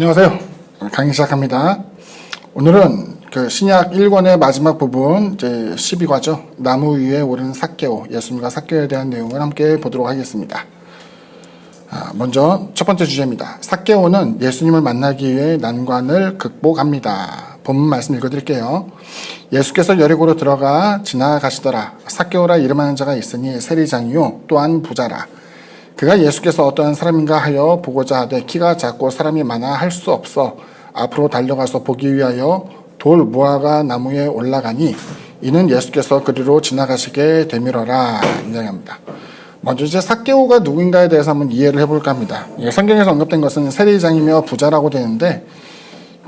안녕하세요. 강의 시작합니다. 오늘은 그 신약 1권의 마지막 부분, 이제 12과죠. 나무 위에 오른 삭개오, 예수님과 삭개오에 대한 내용을 함께 보도록 하겠습니다. 먼저 첫 번째 주제입니다. 삭개오는 예수님을 만나기 위해 난관을 극복합니다. 본문 말씀 읽어드릴게요. 예수께서 여리고로 들어가 지나가시더라. 삭개오라 이름하는 자가 있으니 세리장이요 또한 부자라. 그가 예수께서 어떠한 사람인가 하여 보고자 하되 키가 작고 사람이 많아 할 수 없어 앞으로 달려가서 보기 위하여 돌 무화과 나무에 올라가니 이는 예수께서 그리로 지나가시게 되밀어라 이야기합니다. 먼저 이제 삭개오가 누구인가에 대해서 한번 이해를 해볼까 합니다. 성경에서 언급된 것은 세리장이며 부자라고 되는데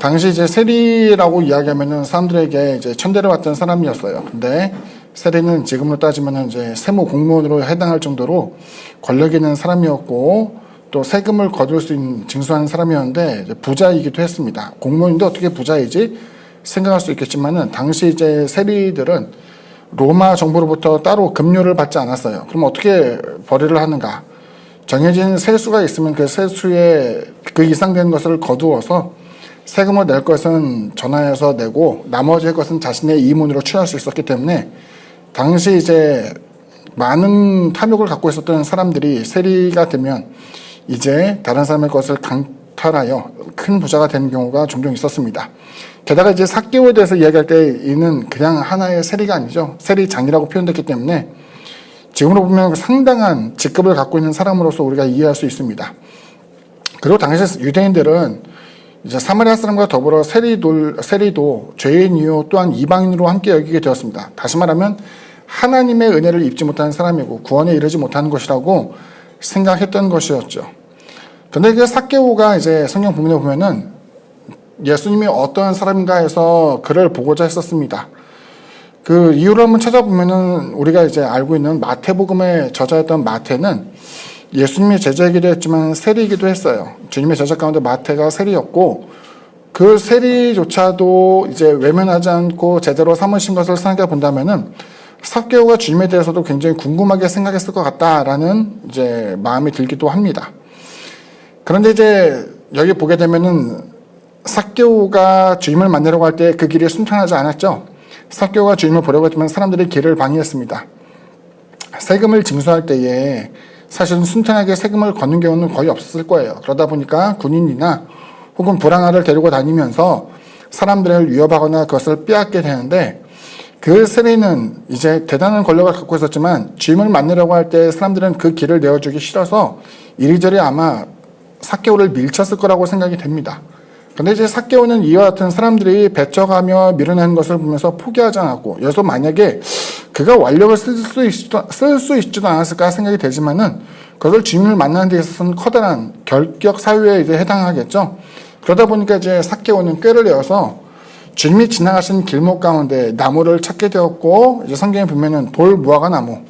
당시 이제 세리라고 이야기하면은 사람들에게 이제 천대를 받던 사람이었어요. 근데 세리는 지금으로 따지면 이제 세무 공무원으로 해당할 정도로 권력 있는 사람이었고 또 세금을 거둘 수 있는 징수하는 사람이었는데 이제 부자이기도 했습니다. 공무원인데 어떻게 부자이지 생각할 수 있겠지만은 당시 이제 세리들은 로마 정부로부터 따로 급료를 받지 않았어요. 그럼 어떻게 벌이를 하는가? 정해진 세수가 있으면 그 세수에 그 이상 되는 것을 거두어서 세금을 낼 것은 전화해서 내고 나머지 것은 자신의 이문으로 취할 수 있었기 때문에 당시 이제 많은 탐욕을 갖고 있었던 사람들이 세리가 되면 이제 다른 사람의 것을 강탈하여 큰 부자가 되는 경우가 종종 있었습니다. 게다가 이제 삭개오에 대해서 이야기할 때 이는 그냥 하나의 세리가 아니죠. 세리장이라고 표현됐기 때문에 지금으로 보면 상당한 직급을 갖고 있는 사람으로서 우리가 이해할 수 있습니다. 그리고 당시 유대인들은 이제 사마리아 사람과 더불어 세리도 죄인이요 또한 이방인으로 함께 여기게 되었습니다. 다시 말하면 하나님의 은혜를 입지 못하는 사람이고 구원에 이르지 못하는 것이라고 생각했던 것이었죠. 근데 그 삭개오가 이제 성경 본문에 보면은 예수님이 어떠한 사람인가 해서 그를 보고자 했었습니다. 그 이유를 한번 찾아보면은 우리가 이제 알고 있는 마태복음의 저자였던 마태는 예수님의 제자이기도 했지만 세리이기도 했어요. 주님의 제자 가운데 마태가 세리였고 그 세리조차도 이제 외면하지 않고 제대로 삼으신 것을 생각해 본다면은 삭개오가 주님에 대해서도 굉장히 궁금하게 생각했을 것 같다라는 이제 마음이 들기도 합니다. 그런데 이제 여기 보게 되면은 삭개오가 주님을 만나려고 할 때 그 길이 순탄하지 않았죠. 삭개오가 주님을 보려고 했지만 사람들이 길을 방해했습니다. 세금을 징수할 때에 사실은 순탄하게 세금을 걷는 경우는 거의 없었을 거예요. 그러다 보니까 군인이나 혹은 불황아를 데리고 다니면서 사람들을 위협하거나 그것을 빼앗게 되는데 그 세리는 이제 대단한 권력을 갖고 있었지만 주님을 만나려고 할 때 사람들은 그 길을 내어주기 싫어서 이리저리 아마 삭개오를 밀쳤을 거라고 생각이 됩니다. 근데 이제 삭개오는 이와 같은 사람들이 배척하며 밀어내는 것을 보면서 포기하지 않았고 여기서 만약에 그가 완력을 쓸 수 있지도 않았을까 생각이 되지만은 그것을 주님을 만나는 데 있어서는 커다란 결격 사유에 이제 해당하겠죠. 그러다 보니까 이제 삭개오는 꾀를 내어서 주님이 지나가신 길목 가운데 나무를 찾게 되었고 이제 성경에 보면은 돌 무화과 나무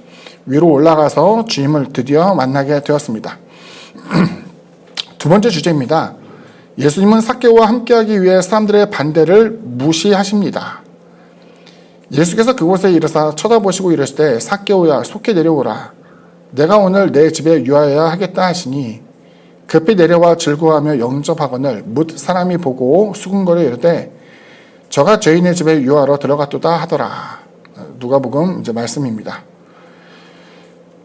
위로 올라가서 주님을 드디어 만나게 되었습니다. 두 번째 주제입니다. 예수님은 삭개오와 함께하기 위해 사람들의 반대를 무시하십니다. 예수께서 그곳에 이르사 쳐다보시고 이르시되 삭개오야 속히 내려오라. 내가 오늘 내 집에 유하여야 하겠다 하시니 급히 내려와 즐거워하며 영접하거늘 뭇 사람이 보고 수군거려 이르되 저가 죄인의 집에 유하러 들어갔도다 하더라. 누가복음 이제 말씀입니다.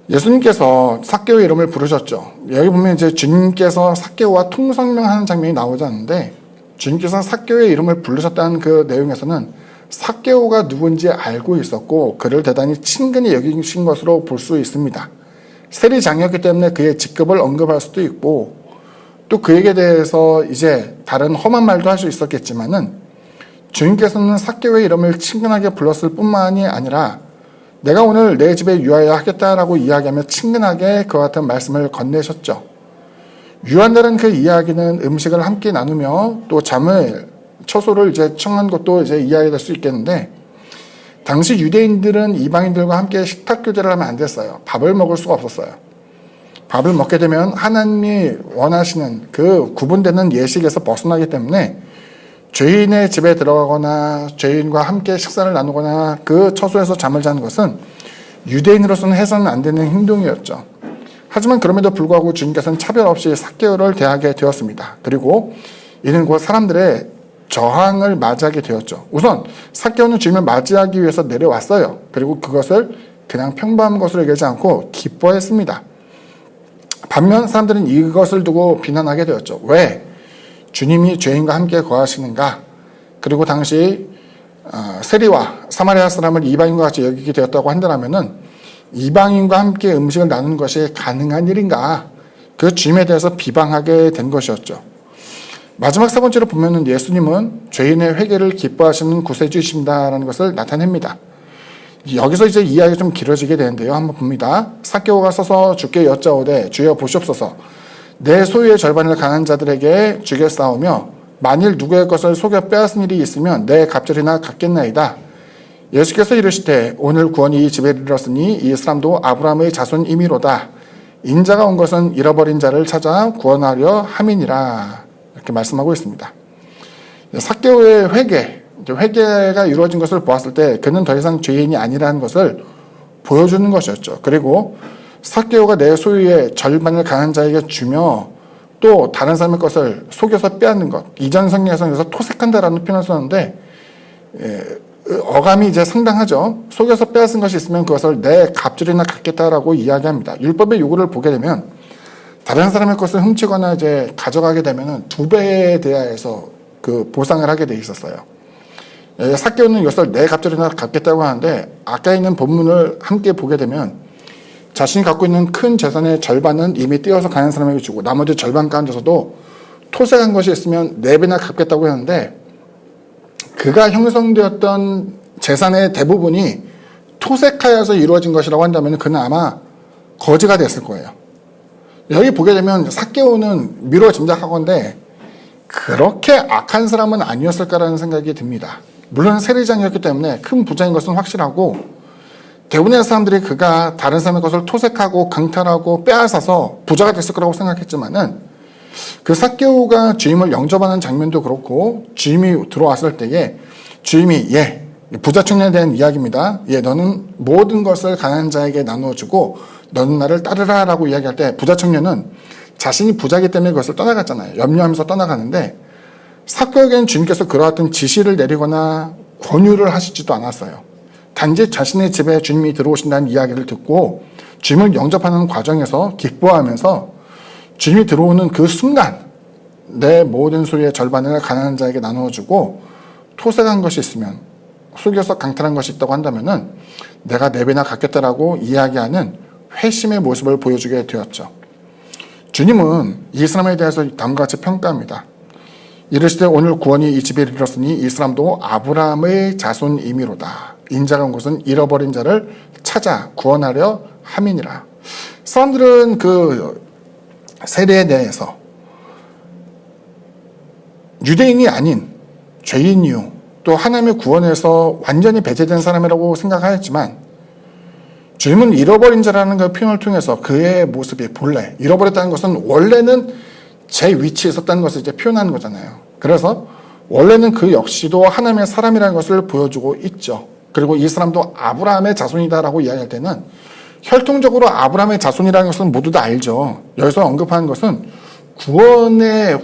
예수님께서 삭개오의 이름을 부르셨죠. 여기 보면 이제 주님께서 삭개오와 통성명하는 장면이 나오지 않는데 주님께서 삭개오의 이름을 부르셨다는 그 내용에서는 삭개오가 누군지 알고 있었고 그를 대단히 친근히 여기신 것으로 볼 수 있습니다. 세리장이었기 때문에 그의 직급을 언급할 수도 있고 또 그에게 대해서 이제 다른 험한 말도 할 수 있었겠지만은 주님께서는 삭개오의 이름을 친근하게 불렀을 뿐만이 아니라 내가 오늘 내 집에 유하여야 하겠다라고 이야기하며 친근하게 그와 같은 말씀을 건네셨죠. 유한다는 그 이야기는 음식을 함께 나누며 또 잠을 처소를 이제 청한 것도 이제 이야기될 수 있겠는데 당시 유대인들은 이방인들과 함께 식탁 교제를 하면 안 됐어요. 밥을 먹을 수가 없었어요. 밥을 먹게 되면 하나님이 원하시는 그 구분되는 예식에서 벗어나기 때문에 죄인의 집에 들어가거나 죄인과 함께 식사를 나누거나 그 처소에서 잠을 자는 것은 유대인으로서는 해서는 안 되는 행동이었죠. 하지만 그럼에도 불구하고 주님께서는 차별 없이 삭개오를 대하게 되었습니다. 그리고 이는 곧 사람들의 저항을 맞이하게 되었죠. 우선 삭개오는 주님을 맞이하기 위해서 내려왔어요. 그리고 그것을 그냥 평범한 것으로 여기지 않고 기뻐했습니다. 반면 사람들은 이것을 두고 비난하게 되었죠. 왜? 주님이 죄인과 함께 거하시는가? 그리고 당시 세리와 사마리아 사람을 이방인과 같이 여기게 되었다고 한다면은 이방인과 함께 음식을 나누는 것이 가능한 일인가? 그 주님에 대해서 비방하게 된 것이었죠. 마지막 세 번째로 보면은 예수님은 죄인의 회개를 기뻐하시는 구세주이십니다라는 것을 나타냅니다. 여기서 이제 이야기가 좀 길어지게 되는데요. 한번 봅니다. 삭개오가 서서 주께 여짜오되 주여 보시옵소서 내 소유의 절반을 가난한 자들에게 주겠사오며 만일 누구의 것을 속여 빼앗은 일이 있으면 내 갑절이나 갚겠나이다. 예수께서 이르시되 오늘 구원이 이 집에 이르렀으니 이 사람도 아브라함의 자손이미로다. 인자가 온 것은 잃어버린 자를 찾아 구원하려 함이니라. 이렇게 말씀하고 있습니다. 삭개오의 회개가 이루어진 것을 보았을 때 그는 더 이상 죄인이 아니라는 것을 보여주는 것이었죠. 그리고 삭개오가 내 소유의 절반을 가난한 자에게 주며 또 다른 사람의 것을 속여서 빼앗는 것. 이전 성경에서 토색한다라는 표현을 썼는데 어감이 이제 상당하죠. 속여서 빼앗은 것이 있으면 그것을 내 갑절이나 갚겠다라고 이야기합니다. 율법의 요구를 보게 되면 다른 사람의 것을 훔치거나 이제 가져가게 되면은 2배에 대하여서 그 보상을 하게 돼 있었어요. 삭개오는 이것을 내 갑절이나 갚겠다고 하는데 아까 있는 본문을 함께 보게 되면 자신이 갖고 있는 큰 재산의 절반은 이미 떼어서 가난한 사람에게 주고 나머지 절반 가운데서도 토색한 것이 있으면 4배나 갚겠다고 했는데 그가 형성되었던 재산의 대부분이 토색하여서 이루어진 것이라고 한다면 그는 아마 거지가 됐을 거예요. 여기 보게 되면 삭개오는 미뤄 짐작하건대 그렇게 악한 사람은 아니었을까라는 생각이 듭니다. 물론 세리장이었기 때문에 큰 부자인 것은 확실하고 대부분의 사람들이 그가 다른 사람의 것을 토색하고 강탈하고 빼앗아서 부자가 됐을 거라고 생각했지만은 그 삭개오가 주임을 영접하는 장면도 그렇고 주임이 들어왔을 때에 주임이 부자 청년에 대한 이야기입니다. 너는 모든 것을 가난한 자에게 나누어주고 너는 나를 따르라 라고 이야기할 때 부자 청년은 자신이 부자이기 때문에 그것을 떠나갔잖아요. 염려하면서 떠나가는데 삭개오에게는 주님께서 그러한 지시를 내리거나 권유를 하시지도 않았어요. 단지 자신의 집에 주님이 들어오신다는 이야기를 듣고 주님을 영접하는 과정에서 기뻐하면서 주님이 들어오는 그 순간 내 모든 소유의 절반을 가난한 자에게 나누어주고 토색한 것이 있으면 속여서 강탈한 것이 있다고 한다면은 내가 4배나 갚겠다라고 이야기하는 회심의 모습을 보여주게 되었죠. 주님은 이 사람에 대해서 다음과 같이 평가합니다. 이르시되 오늘 구원이 이 집에 이르렀으니 이 사람도 아브라함의 자손이미로다. 인자가 온 것은 잃어버린 자를 찾아 구원하려 함이니라. 사람들은 그 세례에 대해서 유대인이 아닌 죄인이요 또 하나님의 구원에서 완전히 배제된 사람이라고 생각하였지만 주님은 잃어버린 자라는 그 표현을 통해서 그의 모습이 본래 잃어버렸다는 것은 원래는 제 위치에 있었다는 것을 이제 표현하는 거잖아요. 그래서 원래는 그 역시도 하나님의 사람이라는 것을 보여주고 있죠. 그리고 이 사람도 아브라함의 자손이다라고 이야기할 때는 혈통적으로 아브라함의 자손이라는 것은 모두 다 알죠. 여기서 언급하는 것은 구원의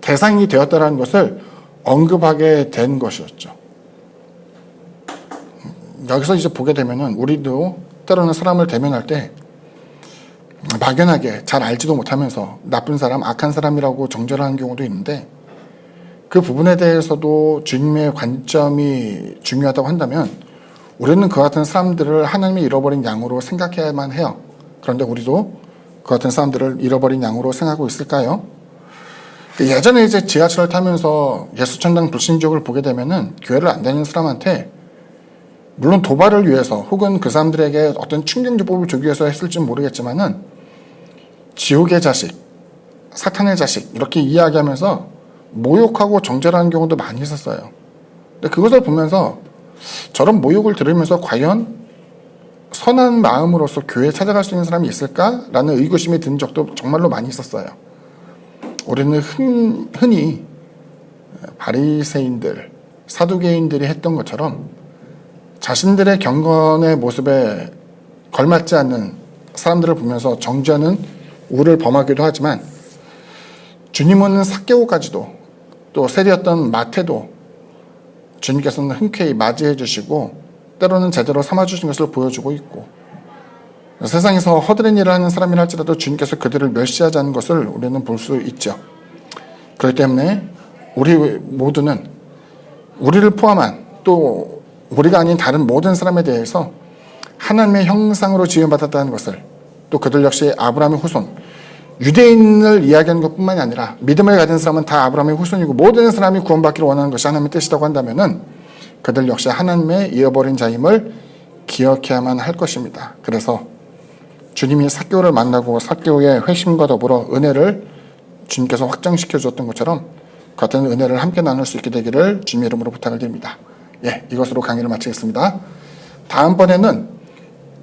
대상이 되었다라는 것을 언급하게 된 것이었죠. 여기서 이제 보게 되면은 우리도 때로는 사람을 대면할 때 막연하게 잘 알지도 못하면서 나쁜 사람, 악한 사람이라고 정죄하는 경우도 있는데 그 부분에 대해서도 주님의 관점이 중요하다고 한다면 우리는 그 같은 사람들을 하나님이 잃어버린 양으로 생각해야만 해요. 그런데 우리도 그 같은 사람들을 잃어버린 양으로 생각하고 있을까요? 예전에 이제 지하철을 타면서 예수천당 불신족을 보게 되면은 교회를 안 다니는 사람한테 물론 도발을 위해서 혹은 그 사람들에게 어떤 충격요법을 주기 위해서 했을지는 모르겠지만은 지옥의 자식, 사탄의 자식 이렇게 이야기하면서 모욕하고 정죄하는 경우도 많이 있었어요. 근데 그것을 보면서 저런 모욕을 들으면서 과연 선한 마음으로서 교회에 찾아갈 수 있는 사람이 있을까라는 의구심이 든 적도 정말로 많이 있었어요. 우리는 흔히 바리새인들, 사두개인들이 했던 것처럼 자신들의 경건의 모습에 걸맞지 않는 사람들을 보면서 정죄하는 우를 범하기도 하지만 주님은 삭개오까지도 또 세리였던 마태도 주님께서는 흔쾌히 맞이해 주시고 때로는 제대로 삼아 주신 것을 보여주고 있고, 세상에서 허드렛 일을 하는 사람이라 할지라도 주님께서 그들을 멸시하지 않는 것을 우리는 볼 수 있죠. 그렇기 때문에 우리 모두는 우리를 포함한 또 우리가 아닌 다른 모든 사람에 대해서 하나님의 형상으로 지음받았다는 것을, 또 그들 역시 아브라함의 후손, 유대인을 이야기하는 것뿐만이 아니라 믿음을 가진 사람은 다 아브라함의 후손이고 모든 사람이 구원받기를 원하는 것이 하나님의 뜻이라고 한다면은 그들 역시 하나님의 잃어버린 자임을 기억해야만 할 것입니다. 그래서 주님이 삭개오를 만나고 삭개오의 회심과 더불어 은혜를 주님께서 확장시켜 주었던 것처럼 같은 은혜를 함께 나눌 수 있게 되기를 주님의 이름으로 부탁을 드립니다. 예, 이것으로 강의를 마치겠습니다. 다음번에는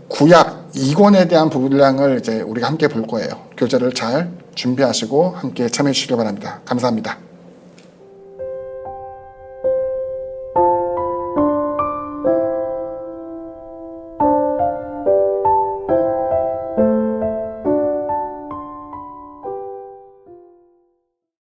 구약 2권에 대한 분량을 이제 우리가 함께 볼 거예요. 교재를 잘 준비하시고 함께 참여해 주시기 바랍니다. 감사합니다.